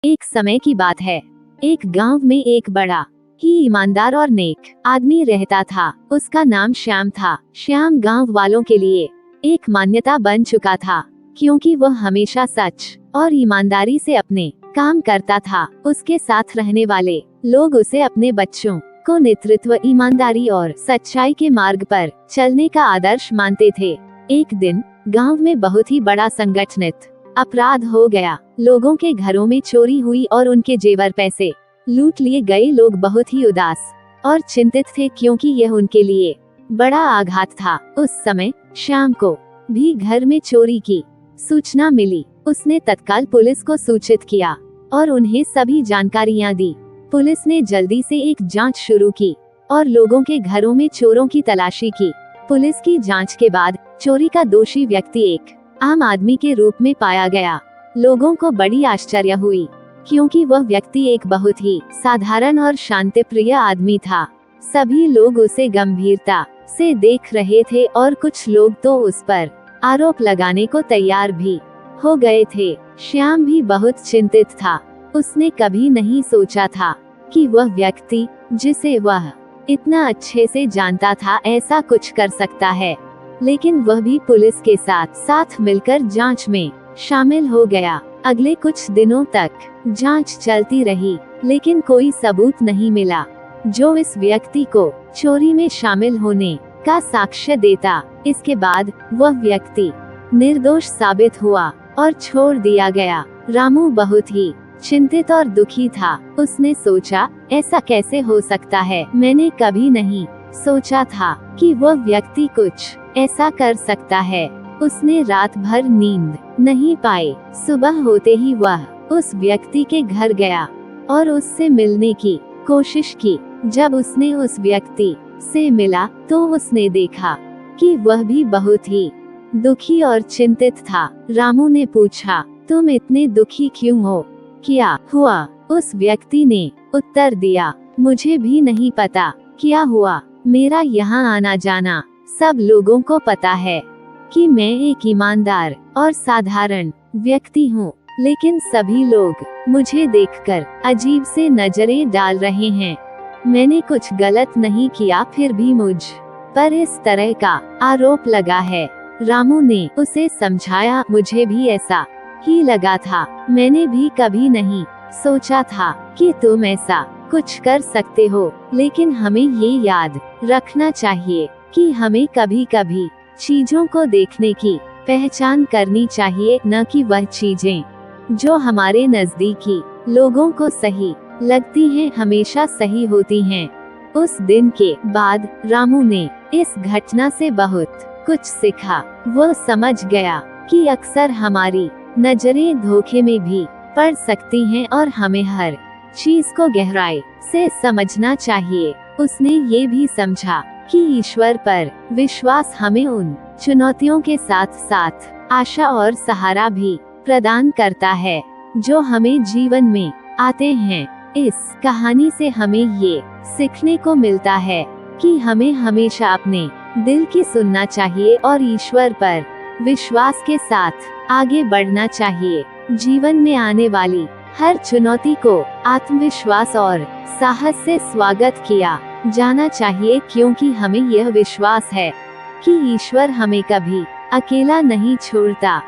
एक समय की बात है। एक गांव में एक बड़ा ही ईमानदार और नेक आदमी रहता था। उसका नाम श्याम था। श्याम गांव वालों के लिए एक मान्यता बन चुका था, क्योंकि वह हमेशा सच और ईमानदारी से अपने काम करता था। उसके साथ रहने वाले लोग उसे अपने बच्चों को नेतृत्व, ईमानदारी और सच्चाई के मार्ग पर चलने का आदर्श मानते थे। एक दिन गांव में बहुत ही बड़ा संगठित अपराध हो गया। लोगों के घरों में चोरी हुई और उनके जेवर पैसे लूट लिए गए। लोग बहुत ही उदास और चिंतित थे, क्योंकि यह उनके लिए बड़ा आघात था। उस समय श्याम को भी घर में चोरी की सूचना मिली। उसने तत्काल पुलिस को सूचित किया और उन्हें सभी जानकारियां दी। पुलिस ने जल्दी से एक जांच शुरू की और लोगों के घरों में चोरों की तलाशी की। पुलिस की जांच के बाद चोरी का दोषी व्यक्ति एक आम आदमी के रूप में पाया गया। लोगों को बड़ी आश्चर्य हुई, क्योंकि वह व्यक्ति एक बहुत ही साधारण और शांतिप्रिय आदमी था। सभी लोग उसे गंभीरता से देख रहे थे और कुछ लोग तो उस पर आरोप लगाने को तैयार भी हो गए थे। श्याम भी बहुत चिंतित था। उसने कभी नहीं सोचा था कि वह व्यक्ति, जिसे वह इतना अच्छे से जानता था, ऐसा कुछ कर सकता है। लेकिन वह भी पुलिस के साथ मिलकर जांच में शामिल हो गया। अगले कुछ दिनों तक जांच चलती रही, लेकिन कोई सबूत नहीं मिला जो इस व्यक्ति को चोरी में शामिल होने का साक्ष्य देता। इसके बाद वह व्यक्ति निर्दोष साबित हुआ और छोड़ दिया गया। रामू बहुत ही चिंतित और दुखी था। उसने सोचा, ऐसा कैसे हो सकता है? मैंने कभी नहीं सोचा था कि वह व्यक्ति कुछ ऐसा कर सकता है। उसने रात भर नींद नहीं पाई। सुबह होते ही वह उस व्यक्ति के घर गया और उससे मिलने की कोशिश की। जब उसने उस व्यक्ति से मिला तो उसने देखा कि वह भी बहुत ही दुखी और चिंतित था। रामू ने पूछा, तुम इतने दुखी क्यों हो? क्या हुआ? उस व्यक्ति ने उत्तर दिया, मुझे भी नहीं पता क्या हुआ। मेरा यहाँ आना जाना सब लोगों को पता है कि मैं एक ईमानदार और साधारण व्यक्ति हूँ, लेकिन सभी लोग मुझे देखकर अजीब से नजरें डाल रहे हैं। मैंने कुछ गलत नहीं किया, फिर भी मुझ पर इस तरह का आरोप लगा है। रामू ने उसे समझाया, मुझे भी ऐसा ही लगा था। मैंने भी कभी नहीं सोचा था कि तुम ऐसा कुछ कर सकते हो, लेकिन हमें ये याद रखना चाहिए कि हमें कभी कभी चीजों को देखने की पहचान करनी चाहिए, न कि वह चीजें जो हमारे नजदीकी लोगों को सही लगती हैं हमेशा सही होती हैं। उस दिन के बाद रामू ने इस घटना से बहुत कुछ सीखा। वो समझ गया कि अक्सर हमारी नजरें धोखे में भी पड़ सकती हैं और हमें हर चीज को गहराई से समझना चाहिए। उसने ये भी समझा कि ईश्वर पर विश्वास हमें उन चुनौतियों के साथ साथ आशा और सहारा भी प्रदान करता है जो हमें जीवन में आते हैं। इस कहानी से हमें ये सीखने को मिलता है कि हमें हमेशा अपने दिल की सुनना चाहिए और ईश्वर पर विश्वास के साथ आगे बढ़ना चाहिए। जीवन में आने वाली हर चुनौती को आत्मविश्वास और साहस से स्वागत किया जाना चाहिए, क्योंकि हमें यह विश्वास है कि ईश्वर हमें कभी अकेला नहीं छोड़ता।